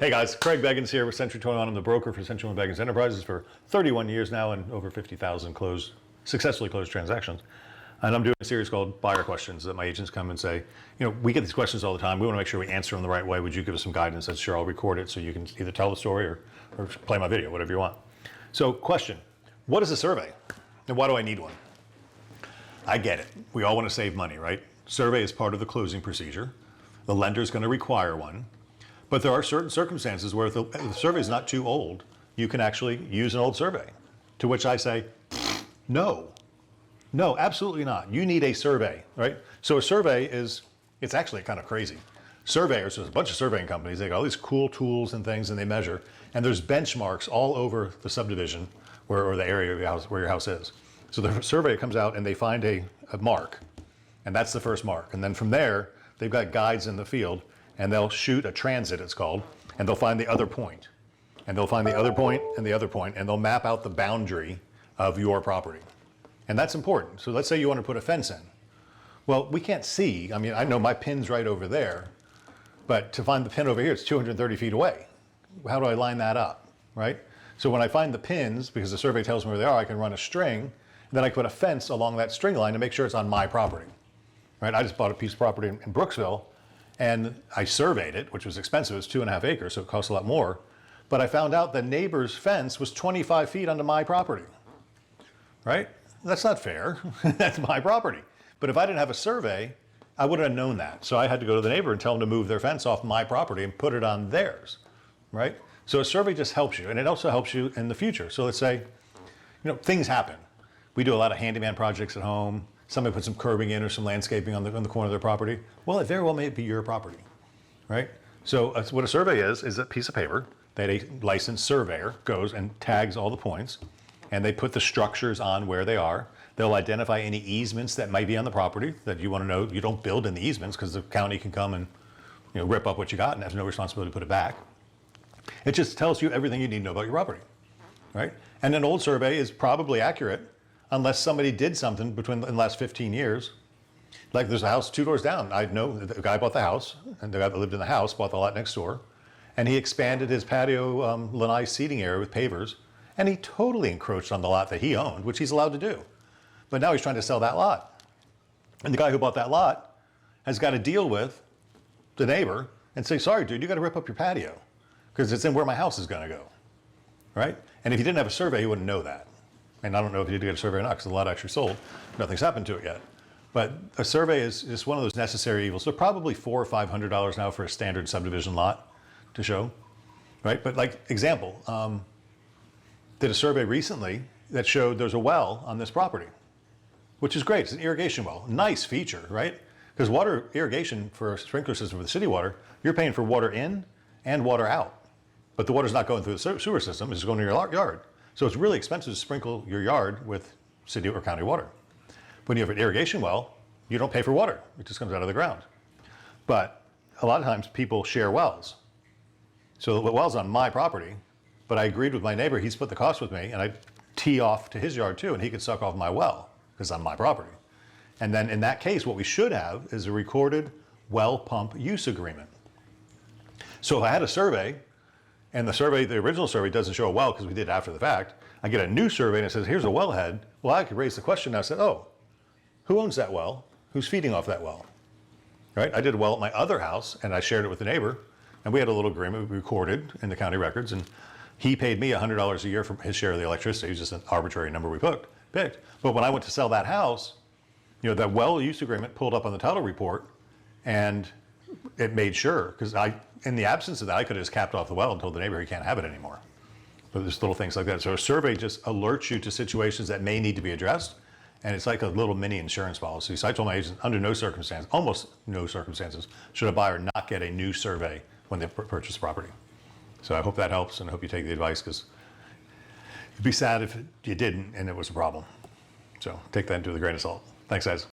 Hey guys, Craig Beggins here with C21. I'm the broker for C21 Beggins Enterprises for 31 years now and over 50,000 successfully closed transactions. And I'm doing a series called Buyer Questions that my agents come and say, we get these questions all the time. We want to make sure we answer them the right way. Would you give us some guidance? And sure, I'll record it so you can either tell the story or play my video, whatever you want. So question, what is a survey? And why do I need one? I get it. We all want to save money, right? Survey is part of the closing procedure. The lender is going to require one. But there are certain circumstances where if the survey is not too old, you can actually use an old survey. To which I say, no, absolutely not. You need a survey, right? So a survey it's actually kind of crazy. Surveyors, there's a bunch of surveying companies, they got all these cool tools and things and they measure, and there's benchmarks all over the subdivision or the area of your house, where your house is. So the surveyor comes out and they find a mark, and that's the first mark. And then from there, they've got guides in the field, and they'll shoot a transit, it's called, and they'll find the other point. And they'll find the other point and the other point, and they'll map out the boundary of your property. And that's important. So let's say you want to put a fence in. Well, we can't see. I mean, I know my pin's right over there, but to find the pin over here, it's 230 feet away. How do I line that up, right? So when I find the pins, because the survey tells me where they are, I can run a string, and then I can put a fence along that string line to make sure it's on my property, right? I just bought a piece of property in Brooksville, and I surveyed it, which was expensive. It was 2.5 acres, so it cost a lot more. But I found out the neighbor's fence was 25 feet onto my property, right? That's not fair. That's my property. But if I didn't have a survey, I wouldn't have known that. So I had to go to the neighbor and tell them to move their fence off my property and put it on theirs, right? So a survey just helps you, and it also helps you in the future. So let's say, things happen. We do a lot of handyman projects at home. Somebody put some curbing in or some landscaping on the corner of their property. Well, it very well may be your property, right? So what a survey is a piece of paper that a licensed surveyor goes and tags all the points, and they put the structures on where they are. They'll identify any easements that might be on the property that you want to know. You don't build in the easements because the county can come and rip up what you got and has no responsibility to put it back. It just tells you everything you need to know about your property, right? And an old survey is probably accurate unless somebody did something in the last 15 years. Like there's a house 2 doors down. I know the guy bought the house, and the guy that lived in the house bought the lot next door, and he expanded his patio lanai seating area with pavers, and he totally encroached on the lot that he owned, which he's allowed to do. But now he's trying to sell that lot. And the guy who bought that lot has got to deal with the neighbor and say, sorry, dude, you got to rip up your patio because it's in where my house is going to go, right? And if he didn't have a survey, he wouldn't know that. And I don't know if he did get a survey or not because the lot actually sold. Nothing's happened to it yet. But a survey is just one of those necessary evils. So probably $400 or $500 now for a standard subdivision lot to show, right? But like example, did a survey recently that showed there's a well on this property, which is great. It's an irrigation well. Nice feature, right? Because water irrigation for a sprinkler system for the city water, you're paying for water in and water out. But the water's not going through the sewer system, it's going to your yard. So it's really expensive to sprinkle your yard with city or county water. When you have an irrigation well, you don't pay for water. It just comes out of the ground. But a lot of times people share wells. So the well's on my property, but I agreed with my neighbor, he split the cost with me, and I tee off to his yard too, and he could suck off my well because it's on my property. And then in that case, what we should have is a recorded well pump use agreement. So if I had a survey, and the original survey doesn't show a well because we did it after the fact, I get a new survey and it says, here's a wellhead. Well, I could raise the question now. I said, oh, who owns that well? Who's feeding off that well? Right? I did a well at my other house and I shared it with the neighbor, and we had a little agreement we recorded in the county records, and he paid me $100 a year for his share of the electricity. It was just an arbitrary number we picked. But when I went to sell that house, that well use agreement pulled up on the title report, and it made sure, because in the absence of that, I could have just capped off the well and told the neighbor he can't have it anymore. But there's little things like that. So a survey just alerts you to situations that may need to be addressed, and it's like a little mini insurance policy. So I told my agent, under no circumstance, almost no circumstances, should a buyer not get a new survey when they purchase the property. So I hope that helps, and I hope you take the advice, because it'd be sad if you didn't and it was a problem. So take that into the grain of salt. Thanks, guys.